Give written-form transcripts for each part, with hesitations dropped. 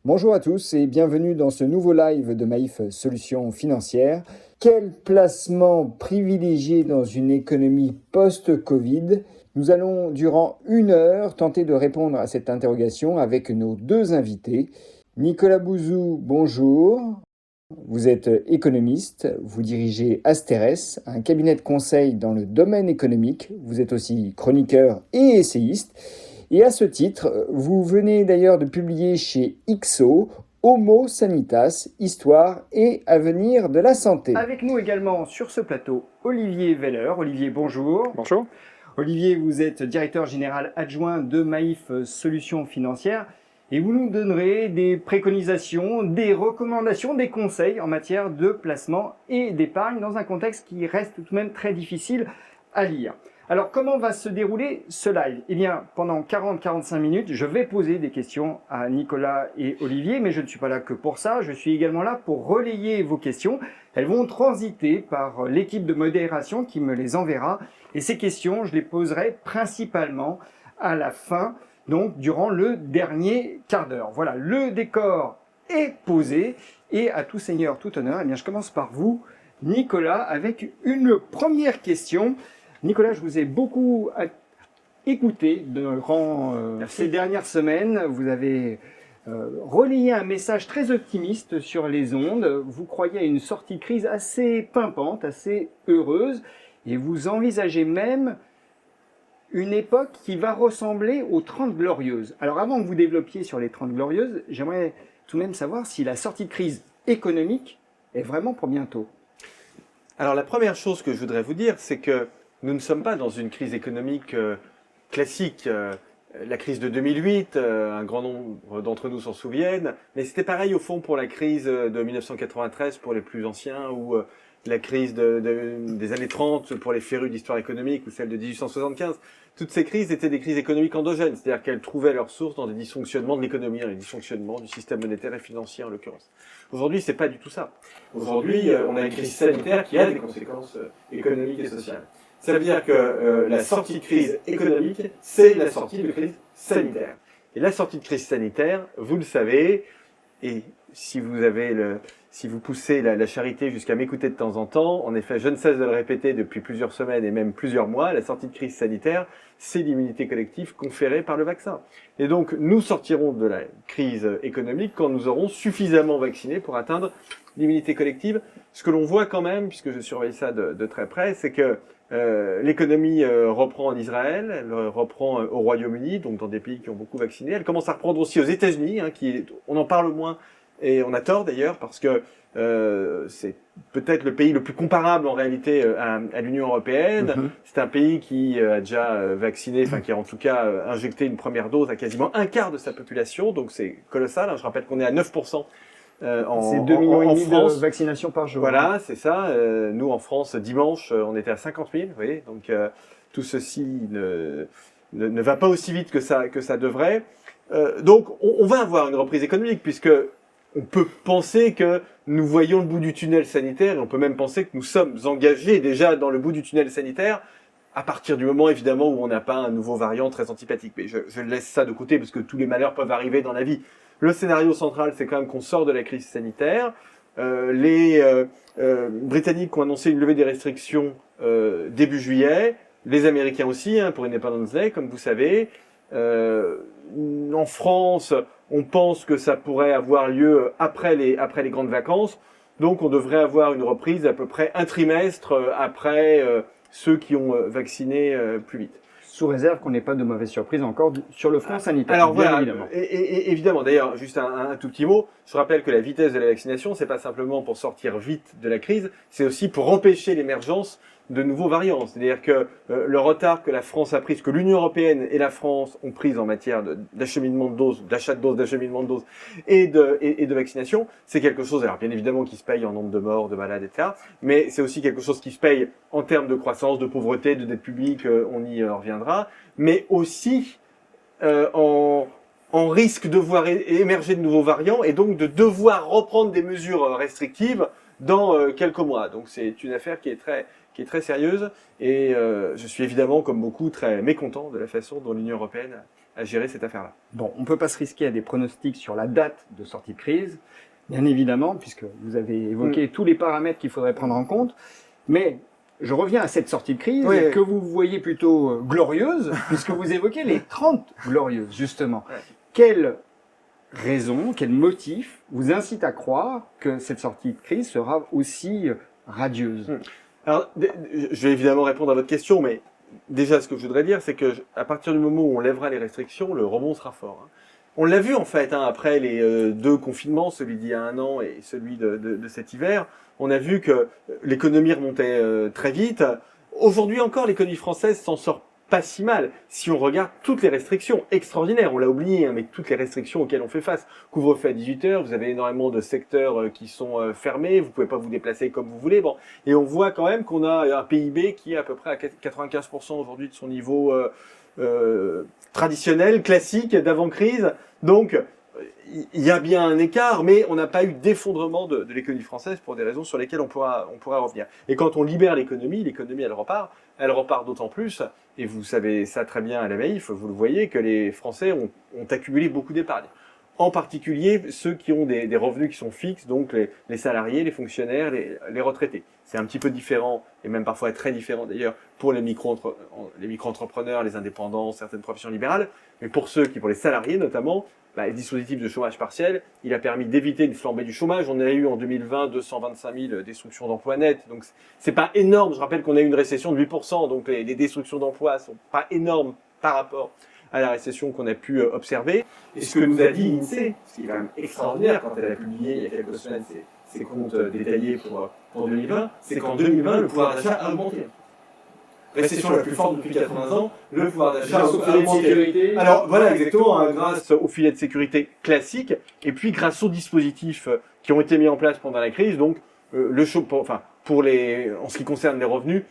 Bonjour à tous et bienvenue dans ce nouveau live de Maïf Solutions Financières. Quel placement privilégié dans une économie post-Covid? Nous allons durant 1 heure tenter de répondre à cette interrogation avec nos deux invités. Nicolas Bouzou, bonjour. Vous êtes économiste, vous dirigez Asteres, un cabinet de conseil dans le domaine économique. Vous êtes aussi chroniqueur et essayiste. Et à ce titre, vous venez d'ailleurs de publier chez IXO Homo Sanitas, Histoire et Avenir de la santé. Avec nous également sur ce plateau, Olivier Veller. Olivier, bonjour. Bonjour. Olivier, vous êtes directeur général adjoint de Maïf Solutions Financières et vous nous donnerez des préconisations, des recommandations, des conseils en matière de placement et d'épargne dans un contexte qui reste tout de même très difficile à lire. Alors, comment va se dérouler ce live? Eh bien, pendant 40-45 minutes, je vais poser des questions à Nicolas et Olivier, mais je ne suis pas là que pour ça. Je suis également là pour relayer vos questions. Elles vont transiter par l'équipe de modération qui me les enverra. Et ces questions, je les poserai principalement à la fin, donc durant le dernier quart d'heure. Voilà, le décor est posé. Et à tout seigneur, tout honneur, eh bien, je commence par vous, Nicolas, avec une première question. Nicolas, je vous ai beaucoup écouté durant ces dernières semaines. Vous avez relayé un message très optimiste sur les ondes. Vous croyez à une sortie de crise assez pimpante, assez heureuse. Et vous envisagez même une époque qui va ressembler aux 30 Glorieuses. Alors avant que vous développiez sur les 30 Glorieuses, j'aimerais tout de même savoir si la sortie de crise économique est vraiment pour bientôt. Alors la première chose que je voudrais vous dire, c'est que nous ne sommes pas dans une crise économique classique. La crise de 2008, un grand nombre d'entre nous s'en souviennent, mais c'était pareil au fond pour la crise de 1993 pour les plus anciens, ou la crise des années 30 pour les férus d'histoire économique, ou celle de 1875. Toutes ces crises étaient des crises économiques endogènes, c'est-à-dire qu'elles trouvaient leur source dans des dysfonctionnements de l'économie, dans les dysfonctionnements du système monétaire et financier en l'occurrence. Aujourd'hui, c'est pas du tout ça. Aujourd'hui, on a une crise sanitaire qui a des conséquences économiques et sociales. Ça veut dire que la sortie de crise économique, c'est la sortie de crise sanitaire. Et la sortie de crise sanitaire, vous le savez, et si vous poussez la charité jusqu'à m'écouter de temps en temps, en effet, je ne cesse de le répéter depuis plusieurs semaines et même plusieurs mois, la sortie de crise sanitaire, c'est l'immunité collective conférée par le vaccin. Et donc, nous sortirons de la crise économique quand nous aurons suffisamment vacciné pour atteindre l'immunité collective. Ce que l'on voit quand même, puisque je surveille ça de très près, c'est que l'économie reprend en Israël, elle reprend au Royaume-Uni, donc dans des pays qui ont beaucoup vacciné. Elle commence à reprendre aussi aux États-Unis, on en parle moins, et on a tort d'ailleurs, parce que c'est peut-être le pays le plus comparable en réalité à l'Union européenne. C'est un pays qui a déjà vacciné, enfin qui a en tout cas injecté une première dose à quasiment un quart de sa population, donc c'est colossal. Je rappelle qu'on est à 9%. C'est 2,5 millions de vaccinations par jour. Voilà, c'est ça. Nous, en France, dimanche, on était à 50 000. Vous voyez, donc tout ceci ne va pas aussi vite que ça devrait. Donc, on va avoir une reprise économique, puisque on peut penser que nous voyons le bout du tunnel sanitaire, et on peut même penser que nous sommes engagés déjà dans le bout du tunnel sanitaire, à partir du moment, évidemment, où on n'a pas un nouveau variant très antipathique. Mais je laisse ça de côté, parce que tous les malheurs peuvent arriver dans la vie. Le scénario central, c'est quand même qu'on sort de la crise sanitaire. Les Britanniques ont annoncé une levée des restrictions début juillet. Les Américains aussi, pour Independence Day, comme vous savez. En France, on pense que ça pourrait avoir lieu après les grandes vacances. Donc, on devrait avoir une reprise à peu près un trimestre après ceux qui ont vacciné plus vite. Sous réserve qu'on n'ait pas de mauvaises surprises encore sur le front sanitaire. Alors voilà, évidemment. Et évidemment, d'ailleurs, juste un tout petit mot, je rappelle que la vitesse de la vaccination, c'est pas simplement pour sortir vite de la crise, c'est aussi pour empêcher l'émergence de nouveaux variants. C'est-à-dire que le retard que la France a pris, ce que l'Union européenne et la France ont pris en matière d'acheminement de doses, d'achat de doses, d'acheminement de doses et de vaccination, c'est quelque chose, alors bien évidemment, qui se paye en nombre de morts, de malades, etc. Mais c'est aussi quelque chose qui se paye en termes de croissance, de pauvreté, de dette publique, on y reviendra, mais aussi en risque de voir émerger de nouveaux variants et donc de devoir reprendre des mesures restrictives dans quelques mois. Donc c'est une affaire qui est très sérieuse et je suis évidemment, comme beaucoup, très mécontent de la façon dont l'Union européenne à gérer cette affaire-là. Bon, on ne peut pas se risquer à des pronostics sur la date de sortie de crise, bien évidemment, puisque vous avez évoqué tous les paramètres qu'il faudrait prendre en compte. Mais je reviens à cette sortie de crise que vous voyez plutôt glorieuse, puisque vous évoquez les 30 glorieuses, justement. Ouais. Quelle raison, quel motif vous incite à croire que cette sortie de crise sera aussi radieuse? Alors, je vais évidemment répondre à votre question, mais déjà, ce que je voudrais dire, c'est que à partir du moment où on lèvera les restrictions, le rebond sera fort. Hein. On l'a vu en fait, hein, après les deux confinements, celui d'il y a un an et celui de cet hiver, on a vu que l'économie remontait très vite. Aujourd'hui encore, l'économie française s'en sort pas si mal si on regarde toutes les restrictions extraordinaires. On l'a oublié, hein, mais toutes les restrictions auxquelles on fait face. Couvre-feu à 18h, vous avez énormément de secteurs qui sont fermés, vous pouvez pas vous déplacer comme vous voulez. Bon, et on voit quand même qu'on a un PIB qui est à peu près à 95% aujourd'hui de son niveau traditionnel, classique, d'avant-crise. Donc, il y a bien un écart, mais on n'a pas eu d'effondrement de l'économie française pour des raisons sur lesquelles on pourra revenir. Et quand on libère l'économie elle repart d'autant plus, et vous savez ça très bien à la Maïf, vous le voyez, que les Français ont accumulé beaucoup d'épargne. En particulier ceux qui ont des revenus qui sont fixes, donc les salariés, les fonctionnaires, les retraités. C'est un petit peu différent, et même parfois très différent d'ailleurs, pour les micro-entrepreneurs, les indépendants, certaines professions libérales, mais pour les salariés notamment, le dispositif de chômage partiel, il a permis d'éviter une flambée du chômage. On a eu en 2020 225 000 destructions d'emplois nets, donc c'est pas énorme. Je rappelle qu'on a eu une récession de 8%, donc les destructions d'emplois sont pas énormes par rapport à la récession qu'on a pu observer. Et ce que nous a dit l'INSEE, ce qui est quand même extraordinaire quand elle a publié il y a quelques semaines ses comptes détaillés pour 2020, c'est qu'en 2020, le pouvoir d'achat a augmenté. Récession la plus forte depuis 80 ans, le pouvoir d'achat a augmenté. Alors voilà, exactement, hein, grâce au filet de sécurité classique, et puis grâce aux dispositifs qui ont été mis en place pendant la crise, donc en ce qui concerne les revenus,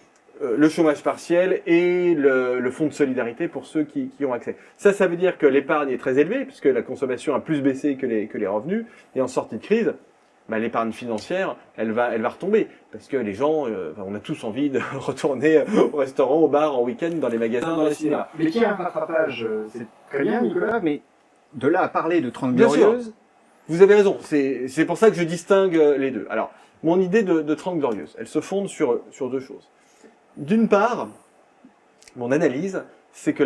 le chômage partiel et le fonds de solidarité pour ceux qui ont accès. Ça veut dire que l'épargne est très élevée, puisque la consommation a plus baissé que les revenus, et en sortie de crise, l'épargne financière, elle va retomber. Parce que les gens, on a tous envie de retourner au restaurant, au bar, en week-end, dans les magasins, dans les cinémas. Mais qu'il y a un rattrapage, c'est très bien, Nicolas, mais de là à parler de 30 glorieuses... Vous avez raison, c'est pour ça que je distingue les deux. Alors, mon idée de 30 glorieuses, elle se fonde sur deux choses. D'une part, mon analyse, c'est que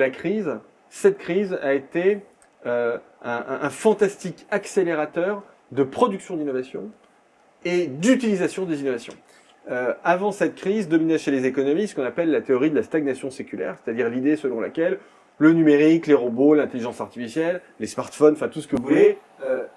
cette crise a été un fantastique accélérateur de production d'innovation et d'utilisation des innovations. Avant cette crise, dominait chez les économistes ce qu'on appelle la théorie de la stagnation séculaire, c'est-à-dire l'idée selon laquelle le numérique, les robots, l'intelligence artificielle, les smartphones, enfin tout ce que vous voulez,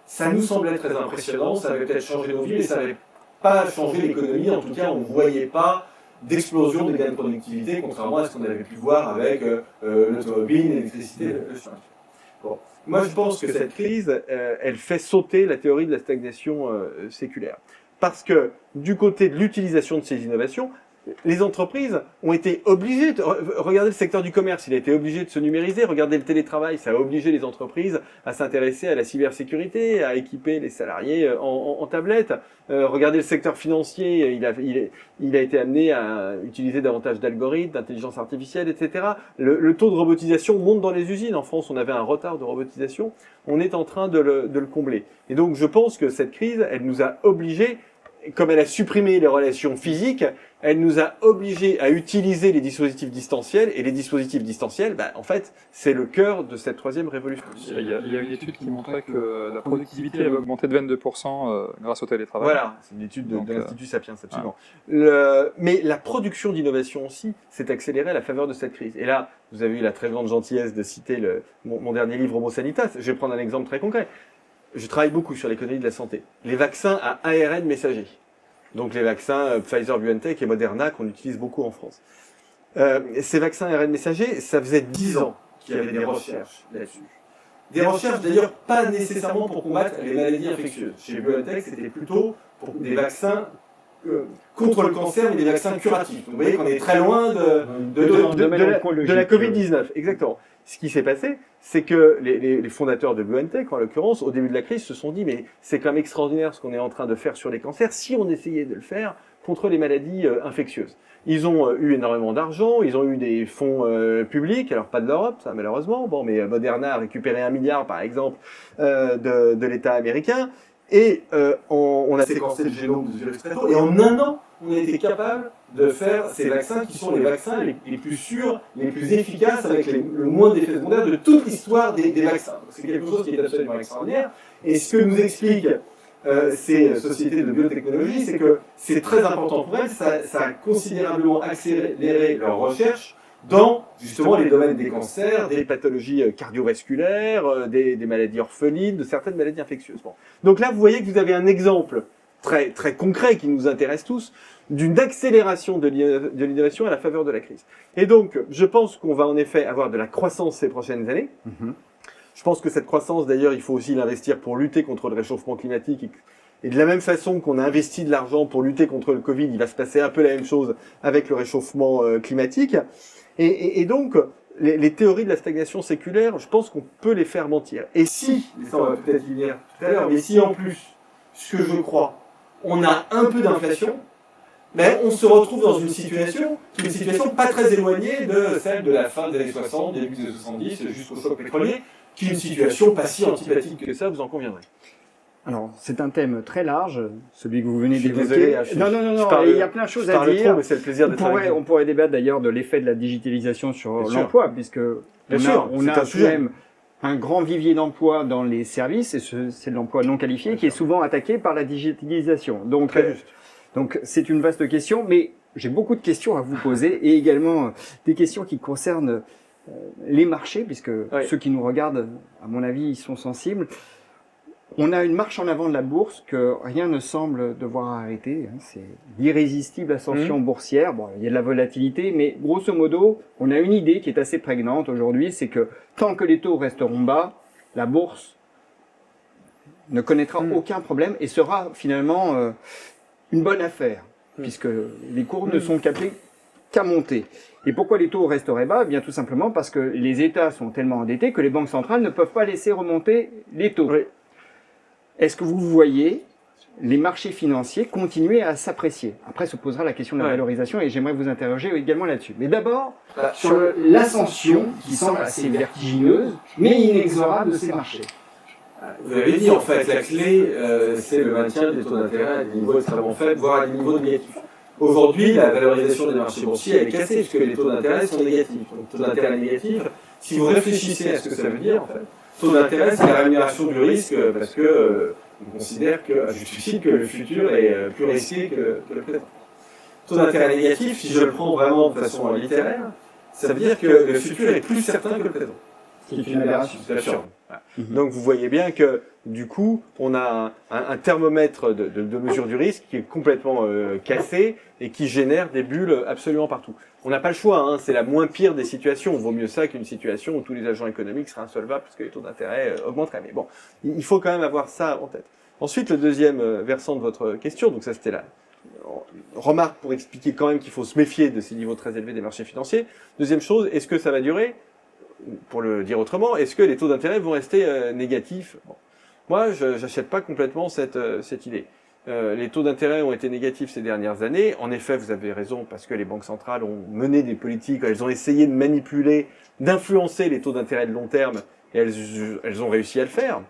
ça nous semblait très impressionnant, ça avait peut-être changé nos vies, mais ça n'avait pas changé l'économie, en tout cas on ne voyait pas d'explosion des gains de productivité, contrairement à ce qu'on avait pu voir avec l'automobile, l'électricité, le chômage. Bon. Moi, je pense que cette crise, elle fait sauter la théorie de la stagnation séculaire. Parce que, du côté de l'utilisation de ces innovations, les entreprises ont été obligées, regardez le secteur du commerce, il a été obligé de se numériser, regardez le télétravail, ça a obligé les entreprises à s'intéresser à la cybersécurité, à équiper les salariés en tablettes. Regardez le secteur financier, il a été amené à utiliser davantage d'algorithmes, d'intelligence artificielle, etc. Le taux de robotisation monte dans les usines. En France, on avait un retard de robotisation. On est en train de le combler. Et donc, je pense que cette crise, elle nous a obligés, comme elle a supprimé les relations physiques, elle nous a obligés à utiliser les dispositifs distanciels. Et les dispositifs distanciels, en fait, c'est le cœur de cette troisième révolution. Il y a une étude qui montrait que la productivité avait augmenté de 22% grâce au télétravail. Voilà, c'est une étude de l'Institut Sapiens, absolument. Mais la production d'innovation aussi s'est accélérée à la faveur de cette crise. Et là, vous avez eu la très grande gentillesse de citer mon dernier livre Homo Sanitas. Je vais prendre un exemple très concret. Je travaille beaucoup sur l'économie de la santé. Les vaccins à ARN messager. Donc les vaccins Pfizer, BioNTech et Moderna qu'on utilise beaucoup en France. Ces vaccins ARN messager, ça faisait 10 ans qu'il y avait des recherches là-dessus. Des recherches d'ailleurs pas nécessairement pour combattre les maladies infectieuses. Chez BioNTech, c'était plutôt pour des vaccins contre le cancer, mais des vaccins curatifs. Donc, vous voyez qu'on est très loin de la Covid-19. Exactement. Ce qui s'est passé, c'est que les fondateurs de BioNTech, en l'occurrence, au début de la crise, se sont dit « mais c'est quand même extraordinaire ce qu'on est en train de faire sur les cancers. Si on essayait de le faire contre les maladies infectieuses. Ils ont eu énormément d'argent, ils ont eu des fonds publics, alors pas de l'Europe, ça malheureusement, bon, mais Moderna a récupéré 1 milliard par exemple de l'État américain, et on a séquencé le génome de ce virus très tôt, et en un an, on a été capable de faire ces vaccins qui sont les vaccins les plus sûrs, les plus efficaces, avec le moins d'effets secondaires de toute l'histoire des vaccins. C'est quelque chose qui est absolument extraordinaire. Et ce que nous expliquent ces sociétés de biotechnologie, c'est que c'est très important pour elles, ça a considérablement accéléré leurs recherches dans justement les domaines des cancers, des pathologies cardiovasculaires, des maladies orphelines, de certaines maladies infectieuses. Bon. Donc là, vous voyez que vous avez un exemple très, très concret qui nous intéresse tous, d'une accélération de l'innovation à la faveur de la crise. Et donc, je pense qu'on va en effet avoir de la croissance ces prochaines années. Je pense que cette croissance, d'ailleurs, il faut aussi l'investir pour lutter contre le réchauffement climatique. Et de la même façon qu'on a investi de l'argent pour lutter contre le Covid, il va se passer un peu la même chose avec le réchauffement climatique. Et donc, les théories de la stagnation séculaire, je pense qu'on peut les faire mentir. Et si, et ça on va peut-être y venir tout à l'heure, mais si en plus, ce que je crois, on a un peu d'inflation, mais on se retrouve dans une situation qui est une situation pas très éloignée de celle de la fin des années 60, début des années 70, jusqu'au choc pétrolier, qui est une situation pas si antipathique que ça, vous en conviendrez. Alors, c'est un thème très large, celui que vous venez d'évoquer. Désolé, non, il y a plein de choses à dire. Trop, mais c'est le plaisir d'être avec vous. On pourrait débattre d'ailleurs de l'effet de la digitalisation sur l'emploi, puisque on a tout de même un grand vivier d'emploi dans les services, et c'est l'emploi non qualifié qui est souvent attaqué par la digitalisation. Donc, très juste. Donc c'est une vaste question, mais j'ai beaucoup de questions à vous poser et également des questions qui concernent les marchés, puisque ceux qui nous regardent, à mon avis, ils sont sensibles. On a une marche en avant de la bourse que rien ne semble devoir arrêter. C'est l'irrésistible ascension boursière. Bon, il y a de la volatilité, mais grosso modo, on a une idée qui est assez prégnante aujourd'hui, c'est que tant que les taux resteront bas, la bourse ne connaîtra aucun problème et sera finalement une bonne affaire, puisque les cours ne sont qu'appelés qu'à monter. Et pourquoi les taux resteraient bas? Eh bien, tout simplement parce que les États sont tellement endettés que les banques centrales ne peuvent pas laisser remonter les taux. Oui. Est-ce que vous voyez les marchés financiers continuer à s'apprécier? Après se posera la question de la valorisation et j'aimerais vous interroger également là-dessus. Mais d'abord, sur l'ascension qui semble assez vertigineuse, mais inexorable de ces marchés. Vous avez dit, en fait, la clé, c'est le maintien des taux d'intérêt à des niveaux extrêmement faibles, voire à des niveaux négatifs. Aujourd'hui, la valorisation des marchés boursiers, elle est cassée, puisque les taux d'intérêt sont négatifs. Donc, taux d'intérêt négatif, si vous réfléchissez à ce que ça veut dire, en fait, taux d'intérêt, c'est la rémunération du risque, parce que on considère que, à juste titre, que le futur est plus risqué que le présent. Taux d'intérêt négatif, si je le prends vraiment de façon littéraire, ça veut dire que le futur est plus certain que le présent. C'est une aberration. Bien sûr. Donc vous voyez bien que du coup, on a un thermomètre de mesure du risque qui est complètement cassé et qui génère des bulles absolument partout. On n'a pas le choix, hein, c'est la moins pire des situations. Vaut mieux ça qu'une situation où tous les agents économiques seraient insolvables parce que les taux d'intérêt augmenteraient. Mais bon, il faut quand même avoir ça en tête. Ensuite, le deuxième versant de votre question, donc ça c'était la remarque pour expliquer quand même qu'il faut se méfier de ces niveaux très élevés des marchés financiers. Deuxième chose, est-ce que ça va durer? Pour le dire autrement, est-ce que les taux d'intérêt vont rester négatifs? Bon. Moi, je n'achète pas complètement cette idée. Les taux d'intérêt ont été négatifs ces dernières années. En effet, vous avez raison, parce que les banques centrales ont mené des politiques, elles ont essayé de manipuler, d'influencer les taux d'intérêt de long terme, et elles ont réussi à le faire,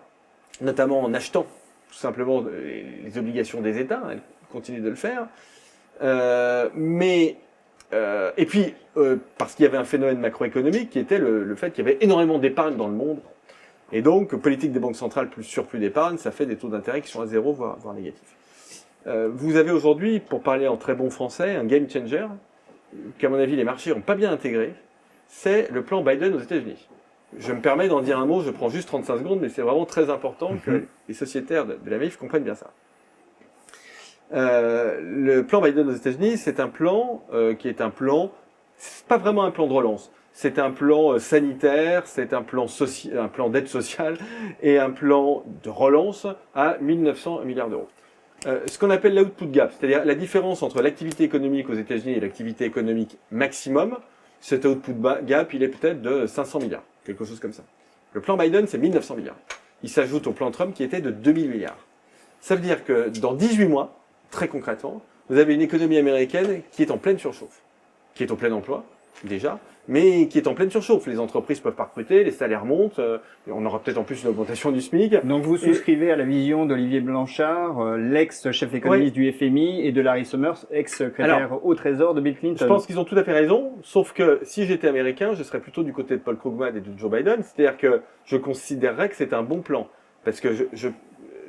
notamment en achetant tout simplement les obligations des États. Elles continuent de le faire. Et puis, parce qu'il y avait un phénomène macroéconomique qui était le fait qu'il y avait énormément d'épargne dans le monde. Et donc, politique des banques centrales plus surplus d'épargne, ça fait des taux d'intérêt qui sont à zéro, voire négatifs. Vous avez aujourd'hui, pour parler en très bon français, un game changer, qu'à mon avis les marchés n'ont pas bien intégré, c'est le plan Biden aux États-Unis. Je me permets d'en dire un mot, je prends juste 35 secondes, mais c'est vraiment très important que les sociétaires de la MAIF comprennent bien ça. Le plan Biden aux États-Unis, c'est un plan qui est un plan, c'est pas vraiment un plan de relance, c'est un plan sanitaire, c'est un plan d'aide sociale et un plan de relance à 1900 milliards d'euros. Ce qu'on appelle l'output gap, c'est-à-dire la différence entre l'activité économique aux États-Unis et l'activité économique maximum, cet output gap, il est peut-être de 500 milliards, quelque chose comme ça. Le plan Biden, c'est 1900 milliards. Il s'ajoute au plan Trump qui était de 2000 milliards. Ça veut dire que dans 18 mois, très concrètement, vous avez une économie américaine qui est en pleine surchauffe, qui est au plein emploi, déjà, mais qui est en pleine surchauffe. Les entreprises peuvent pas recruter, les salaires montent, on aura peut-être en plus une augmentation du SMIC. Donc vous souscrivez à la vision d'Olivier Blanchard, l'ex-chef économiste du FMI, et de Larry Summers, ex-secrétaire au Trésor de Bill Clinton. Je pense qu'ils ont tout à fait raison, sauf que si j'étais américain, je serais plutôt du côté de Paul Krugman et de Joe Biden, c'est-à-dire que je considérerais que c'est un bon plan. Parce que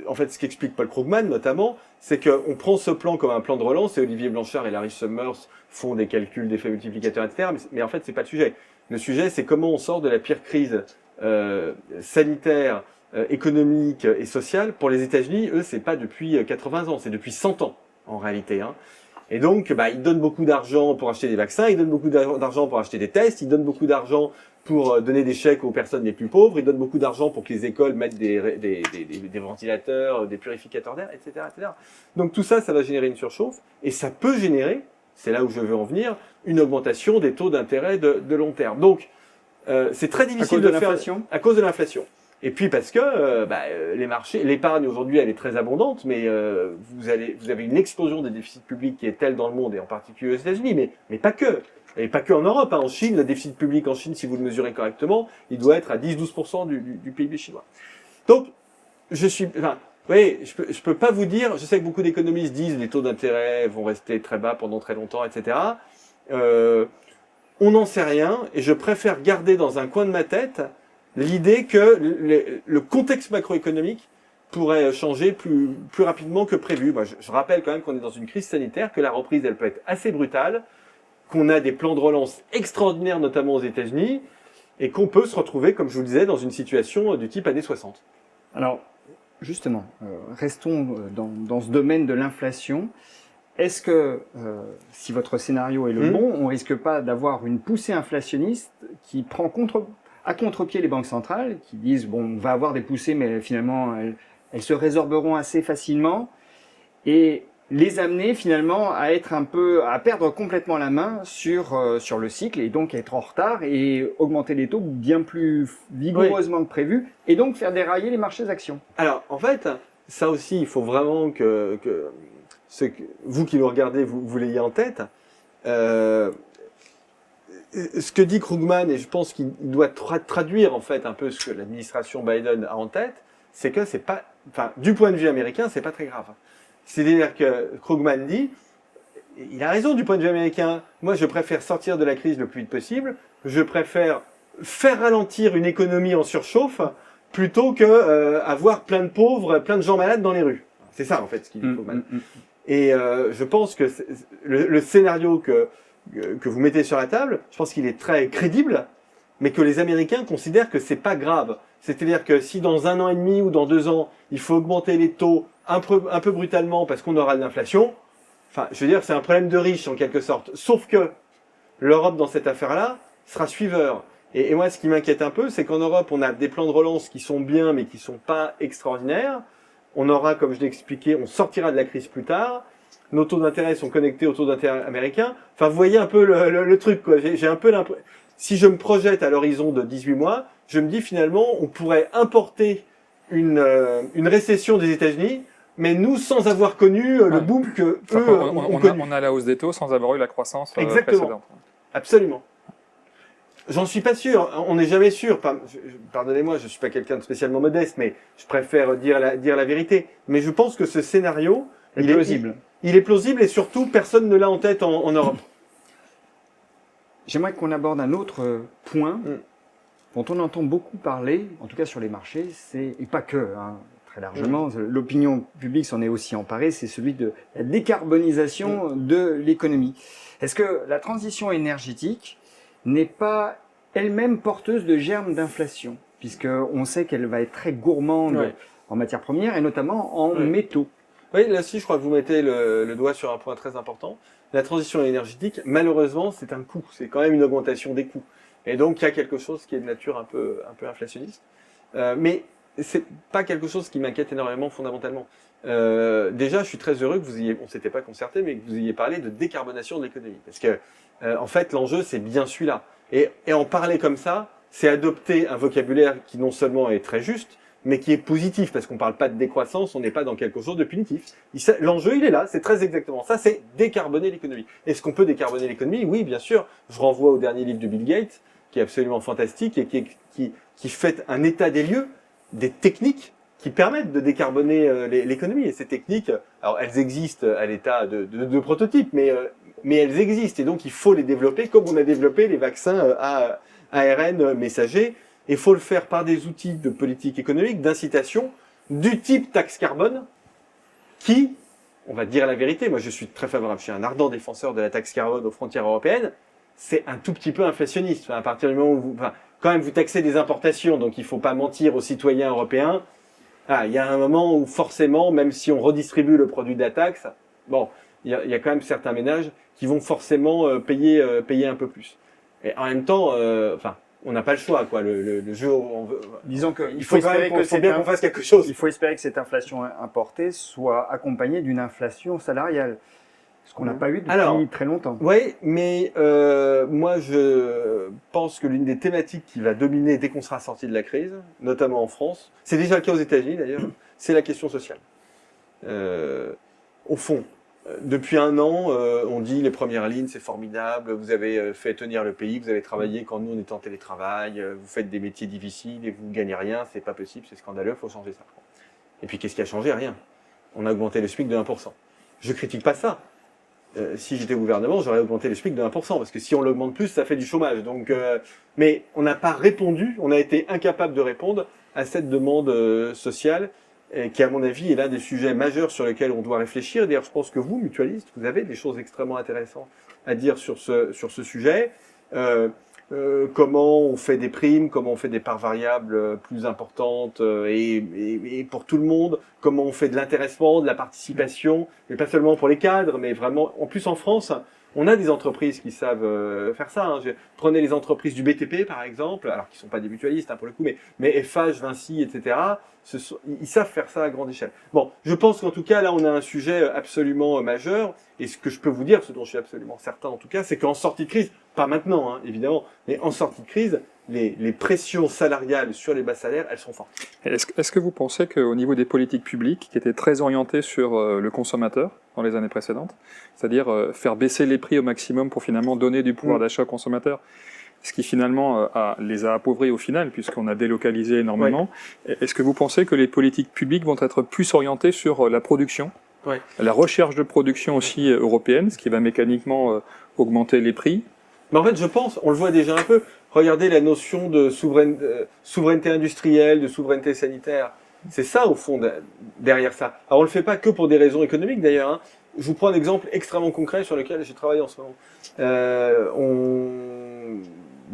en fait, ce qu'explique Paul Krugman, notamment, c'est qu'on prend ce plan comme un plan de relance, et Olivier Blanchard et Larry Summers font des calculs d'effets multiplicateurs, etc. Mais en fait, c'est pas le sujet. Le sujet, c'est comment on sort de la pire crise sanitaire, économique et sociale. Pour les États-Unis, eux, c'est pas depuis 80 ans, c'est depuis 100 ans, en réalité. Hein. Et donc, ils donnent beaucoup d'argent pour acheter des vaccins, ils donnent beaucoup d'argent pour acheter des tests, ils donnent beaucoup d'argent pour donner des chèques aux personnes les plus pauvres, ils donnent beaucoup d'argent pour que les écoles mettent des ventilateurs, des purificateurs d'air, etc., etc. Donc tout ça, ça va générer une surchauffe, et ça peut générer, c'est là où je veux en venir, une augmentation des taux d'intérêt de long terme. Donc, c'est très difficile de faire à cause de l'inflation. Et puis parce que les marchés, l'épargne aujourd'hui, elle est très abondante, mais vous avez une explosion des déficits publics qui est telle dans le monde, et en particulier aux États-Unis, mais pas que. Et pas que en Europe, hein. En Chine, le déficit public en Chine, si vous le mesurez correctement, il doit être à 10-12% du PIB chinois. Donc, je peux pas vous dire, je sais que beaucoup d'économistes disent les taux d'intérêt vont rester très bas pendant très longtemps, etc. On n'en sait rien, et je préfère garder dans un coin de ma tête l'idée que le contexte macroéconomique pourrait changer plus rapidement que prévu. Moi, je rappelle quand même qu'on est dans une crise sanitaire, que la reprise, elle peut être assez brutale, qu'on a des plans de relance extraordinaires, notamment aux États-Unis, et qu'on peut se retrouver, comme je vous le disais, dans une situation du type années 60. Alors, justement, restons dans ce domaine de l'inflation. Est-ce que, si votre scénario est le bon, on risque pas d'avoir une poussée inflationniste qui prend à contre-pied les banques centrales, qui disent, bon, on va avoir des poussées, mais finalement, elles se résorberont assez facilement, et les amener finalement à perdre complètement la main sur le cycle, et donc être en retard et augmenter les taux bien plus vigoureusement que prévu, et donc faire dérailler les marchés actions. Alors, en fait, ça aussi, il faut vraiment que vous qui nous regardez, vous l'ayez en tête. Ce que dit Krugman, et je pense qu'il doit traduire en fait un peu ce que l'administration Biden a en tête, c'est que c'est pas, du point de vue américain, c'est pas très grave. C'est-à-dire que Krugman dit, il a raison du point de vue américain, moi je préfère sortir de la crise le plus vite possible, je préfère faire ralentir une économie en surchauffe plutôt que avoir plein de pauvres, plein de gens malades dans les rues. C'est ça en fait ce qu'il dit Krugman. Et je pense que le scénario que vous mettez sur la table, je pense qu'il est très crédible, mais que les Américains considèrent que c'est pas grave. C'est-à-dire que si dans 1 an et demi ou dans 2 ans, il faut augmenter les taux un peu brutalement parce qu'on aura de l'inflation, je veux dire, c'est un problème de riches en quelque sorte. Sauf que l'Europe, dans cette affaire-là, sera suiveur. Et moi, ce qui m'inquiète un peu, c'est qu'en Europe, on a des plans de relance qui sont bien, mais qui sont pas extraordinaires. On aura, comme je l'ai expliqué, on sortira de la crise plus tard. Nos taux d'intérêt sont connectés aux taux d'intérêt américains. Vous voyez un peu le truc, quoi. J'ai un peu l'impression. Si je me projette à l'horizon de 18 mois, je me dis finalement, on pourrait importer une récession des États-Unis, mais nous, sans avoir connu le boom que eux ont connu. On a la hausse des taux sans avoir eu la croissance précédente. Absolument. J'en suis pas sûr. On n'est jamais sûr. Pardonnez-moi, je suis pas quelqu'un de spécialement modeste, mais je préfère dire la vérité. Mais je pense que ce scénario, il est plausible. Il est plausible, et surtout, personne ne l'a en tête en Europe. J'aimerais qu'on aborde un autre point dont on entend beaucoup parler, en tout cas sur les marchés, et pas que, très largement, l'opinion publique s'en est aussi emparée, c'est celui de la décarbonisation de l'économie. Est-ce que la transition énergétique n'est pas elle-même porteuse de germes d'inflation, puisqu'on sait qu'elle va être très gourmande en matières premières, et notamment en métaux? Oui, là-dessus, je crois que vous mettez le doigt sur un point très important. La transition énergétique, malheureusement, c'est un coût. C'est quand même une augmentation des coûts. Et donc, il y a quelque chose qui est de nature un peu inflationniste. Mais c'est pas quelque chose qui m'inquiète énormément fondamentalement. Déjà, je suis très heureux que on s'était pas concerté, mais que vous ayez parlé de décarbonation de l'économie. Parce que, en fait, l'enjeu, c'est bien celui-là. Et en parler comme ça, c'est adopter un vocabulaire qui non seulement est très juste, mais qui est positif, parce qu'on ne parle pas de décroissance, on n'est pas dans quelque chose de punitif. L'enjeu, il est là, c'est très exactement ça, c'est décarboner l'économie. Est-ce qu'on peut décarboner l'économie? Oui, bien sûr. Je renvoie au dernier livre de Bill Gates, qui est absolument fantastique et qui fait un état des lieux des techniques qui permettent de décarboner l'économie. Et ces techniques, alors elles existent à l'état de prototype, mais elles existent, et donc il faut les développer comme on a développé les vaccins à ARN messager. Et il faut le faire par des outils de politique économique, d'incitation, du type taxe carbone, qui, on va dire la vérité, moi je suis très favorable, je suis un ardent défenseur de la taxe carbone aux frontières européennes, c'est un tout petit peu inflationniste. Enfin, à partir du moment où quand même vous taxez des importations, donc il ne faut pas mentir aux citoyens européens. Il y a un moment où forcément, même si on redistribue le produit de la taxe, bon, il y a quand même certains ménages qui vont forcément payer un peu plus. Et en même temps, on n'a pas le choix, quoi. Le jeu, disons que il faut espérer qu'on fasse quelque chose. Il faut espérer que cette inflation importée soit accompagnée d'une inflation salariale, ce qu'on n'a pas eu depuis très longtemps. Oui, mais moi je pense que l'une des thématiques qui va dominer dès qu'on sera sorti de la crise, notamment en France, c'est déjà le cas aux États-Unis d'ailleurs, c'est la question sociale. Au fond, depuis un an, on dit les premières lignes, c'est formidable, vous avez fait tenir le pays, vous avez travaillé quand nous on était en télétravail, vous faites des métiers difficiles et vous ne gagnez rien, c'est pas possible, c'est scandaleux, il faut changer ça. Et puis qu'est-ce qui a changé? Rien. On a augmenté le SMIC de 1%. Je critique pas ça. Si j'étais au gouvernement, j'aurais augmenté le SMIC de 1%, parce que si on l'augmente plus, ça fait du chômage. Donc, mais on n'a pas répondu, on a été incapable de répondre à cette demande sociale, qui, à mon avis, est l'un des sujets majeurs sur lesquels on doit réfléchir. D'ailleurs, je pense que vous, mutualistes, vous avez des choses extrêmement intéressantes à dire sur ce sujet. Comment on fait des primes, comment on fait des parts variables plus importantes et pour tout le monde, comment on fait de l'intéressement, de la participation, mais pas seulement pour les cadres, mais vraiment, en plus en France, on a des entreprises qui savent faire ça. Hein. Prenez les entreprises du BTP, par exemple, alors qui ne sont pas des mutualistes pour le coup, mais FH, Vinci, etc. Ils savent faire ça à grande échelle. Bon, je pense qu'en tout cas, là, on a un sujet absolument majeur. Et ce que je peux vous dire, ce dont je suis absolument certain en tout cas, c'est qu'en sortie de crise, pas maintenant, hein, évidemment, mais en sortie de crise, les pressions salariales sur les bas salaires, elles sont fortes. Est-ce que vous pensez qu'au niveau des politiques publiques, qui étaient très orientées sur le consommateur dans les années précédentes, c'est-à-dire faire baisser les prix au maximum pour finalement donner du pouvoir d'achat aux consommateurs, ce qui finalement les a appauvris au final, puisqu'on a délocalisé énormément, est-ce que vous pensez que les politiques publiques vont être plus orientées sur la production, la recherche de production aussi européenne, ce qui va mécaniquement augmenter les prix? Mais en fait, je pense, on le voit déjà un peu, regardez la notion de souveraineté industrielle, de souveraineté sanitaire. C'est ça, au fond, derrière ça. Alors, on le fait pas que pour des raisons économiques, d'ailleurs. Hein. Je vous prends un exemple extrêmement concret sur lequel j'ai travaillé en ce moment.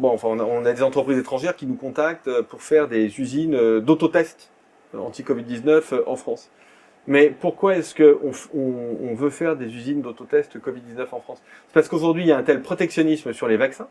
On a des entreprises étrangères qui nous contactent pour faire des usines d'autotest anti-Covid-19 en France. Mais pourquoi est-ce qu'on veut faire des usines d'autotest Covid-19 en France? C'est parce qu'aujourd'hui, il y a un tel protectionnisme sur les vaccins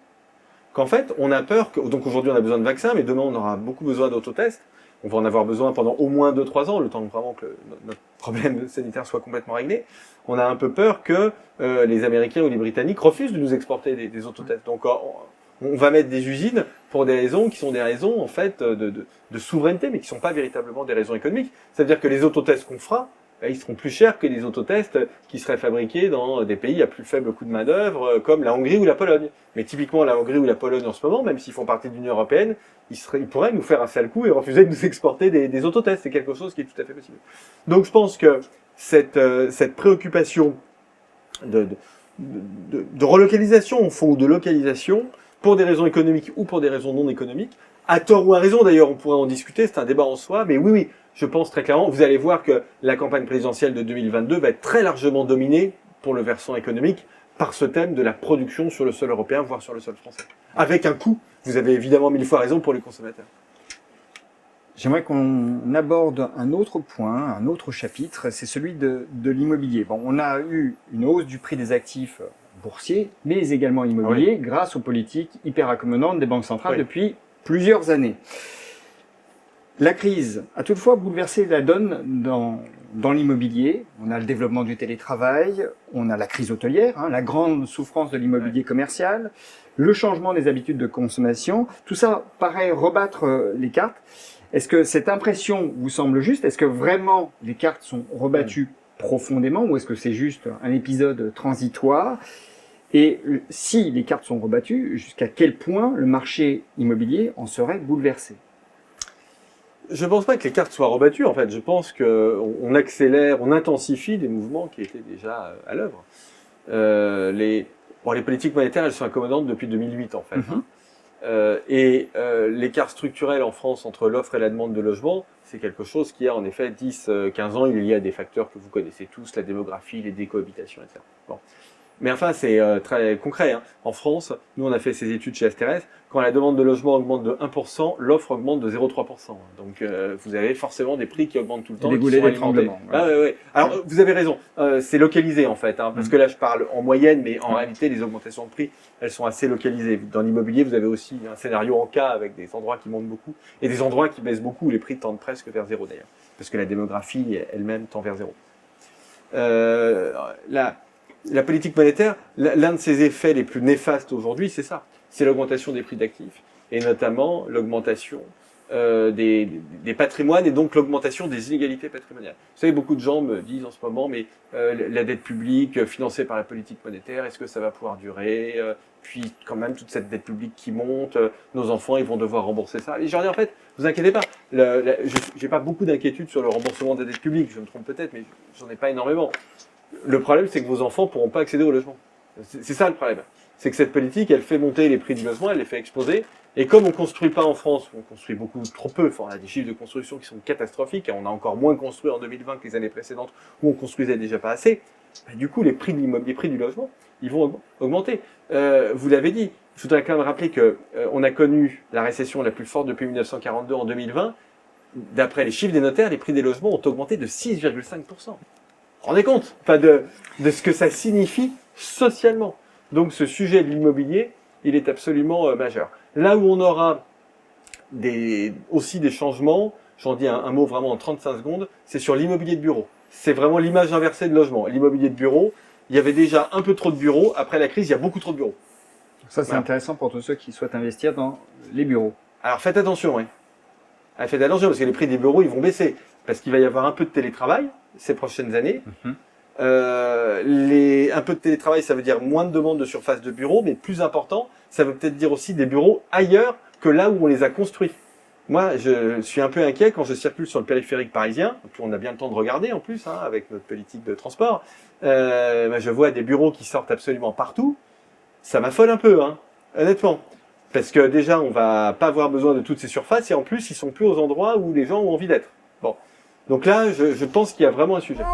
qu'en fait, on a peur que... Donc aujourd'hui, on a besoin de vaccins, mais demain, on aura beaucoup besoin d'autotests. On va en avoir besoin pendant au moins 2-3 ans, le temps vraiment que notre problème sanitaire soit complètement réglé. On a un peu peur que les Américains ou les Britanniques refusent de nous exporter des autotests. Donc on va mettre des usines pour des raisons qui sont des raisons en fait de souveraineté, mais qui sont pas véritablement des raisons économiques. Ça veut dire que les autotests qu'on fera, ils seront plus chers que les autotests qui seraient fabriqués dans des pays à plus faible coût de main-d'œuvre, comme la Hongrie ou la Pologne. Mais typiquement, la Hongrie ou la Pologne en ce moment, même s'ils font partie de l'Union européenne, ils pourraient nous faire un sale coup et refuser de nous exporter des autotests. C'est quelque chose qui est tout à fait possible. Donc je pense que cette préoccupation de relocalisation, au fond, ou de localisation, pour des raisons économiques ou pour des raisons non économiques, à tort ou à raison d'ailleurs, on pourrait en discuter, c'est un débat en soi, mais oui, je pense très clairement, vous allez voir que la campagne présidentielle de 2022 va être très largement dominée, pour le versant économique, par ce thème de la production sur le sol européen, voire sur le sol français. Avec un coût, vous avez évidemment 1000 fois raison, pour les consommateurs. J'aimerais qu'on aborde un autre point, un autre chapitre, c'est celui de l'immobilier. Bon, on a eu une hausse du prix des actifs boursiers, mais également immobiliers, grâce aux politiques hyper accommodantes des banques centrales depuis plusieurs années. La crise a toutefois bouleversé la donne dans l'immobilier. On a le développement du télétravail, on a la crise hôtelière, hein, la grande souffrance de l'immobilier commercial, le changement des habitudes de consommation. Tout ça paraît rebattre les cartes. Est-ce que cette impression vous semble juste? Est-ce que vraiment les cartes sont rebattues profondément ou est-ce que c'est juste un épisode transitoire? Et si les cartes sont rebattues, jusqu'à quel point le marché immobilier en serait bouleversé? Je ne pense pas que les cartes soient rebattues, en fait. Je pense qu'on accélère, on intensifie des mouvements qui étaient déjà à l'œuvre. Les politiques monétaires, elles sont accommodantes depuis 2008, en fait. L'écart structurel en France entre l'offre et la demande de logement, c'est quelque chose qui a en effet 10-15 ans, il est lié à des facteurs que vous connaissez tous, la démographie, les décohabitations, etc. Bon. Mais enfin, c'est très concret. Hein. En France, nous on a fait ces études chez Asterès, quand la demande de logement augmente de 1%, l'offre augmente de 0,3%. Donc vous avez forcément des prix qui augmentent tout le temps. Des goulets d'étranglement. Ouais. Alors vous avez raison, c'est localisé en fait, hein, parce que là je parle en moyenne, mais en réalité les augmentations de prix, elles sont assez localisées. Dans l'immobilier, vous avez aussi un scénario en cas avec des endroits qui montent beaucoup et des endroits qui baissent beaucoup où les prix tendent presque vers zéro d'ailleurs, parce que la démographie elle-même tend vers zéro. La politique monétaire, l'un de ses effets les plus néfastes aujourd'hui, c'est ça. C'est l'augmentation des prix d'actifs, et notamment l'augmentation des patrimoines, et donc l'augmentation des inégalités patrimoniales. Vous savez, beaucoup de gens me disent en ce moment, mais la dette publique financée par la politique monétaire, est-ce que ça va pouvoir durer? Puis quand même, toute cette dette publique qui monte, nos enfants, ils vont devoir rembourser ça. Et je leur dis, en fait, vous inquiétez pas, j'ai pas beaucoup d'inquiétude sur le remboursement de la dette publique, je me trompe peut-être, mais j'en ai pas énormément. Le problème, c'est que vos enfants pourront pas accéder au logement. C'est ça le problème. C'est que cette politique, elle fait monter les prix du logement, elle les fait exploser. Et comme on construit pas en France, on construit beaucoup trop peu, enfin, on a des chiffres de construction qui sont catastrophiques, et on a encore moins construit en 2020 que les années précédentes où on construisait déjà pas assez, bah, du coup, les prix du logement, ils vont augmenter. Vous l'avez dit, je voudrais quand même rappeler que on a connu la récession la plus forte depuis 1942 en 2020. D'après les chiffres des notaires, les prix des logements ont augmenté de 6,5%. Vous vous rendez compte de ce que ça signifie socialement. Donc ce sujet de l'immobilier, il est absolument majeur. Là où on aura aussi des changements, j'en dis un mot vraiment en 35 secondes, c'est sur l'immobilier de bureau. C'est vraiment l'image inversée de logement. L'immobilier de bureau, il y avait déjà un peu trop de bureaux. Après la crise, il y a beaucoup trop de bureaux. Ça, c'est intéressant pour tous ceux qui souhaitent investir dans les bureaux. Alors faites attention, oui. Faites attention parce que les prix des bureaux, ils vont baisser. Parce qu'il va y avoir un peu de télétravail ces prochaines années. Un peu de télétravail, ça veut dire moins de demandes de surface de bureaux, mais plus important, ça veut peut-être dire aussi des bureaux ailleurs que là où on les a construits. Moi, je suis un peu inquiet quand je circule sur le périphérique parisien, puis on a bien le temps de regarder en plus, hein, avec notre politique de transport. Je vois des bureaux qui sortent absolument partout. Ça m'affole un peu, hein, honnêtement. Parce que déjà, on va pas avoir besoin de toutes ces surfaces, et en plus, ils sont plus aux endroits où les gens ont envie d'être. Bon. Donc là, je pense qu'il y a vraiment un sujet.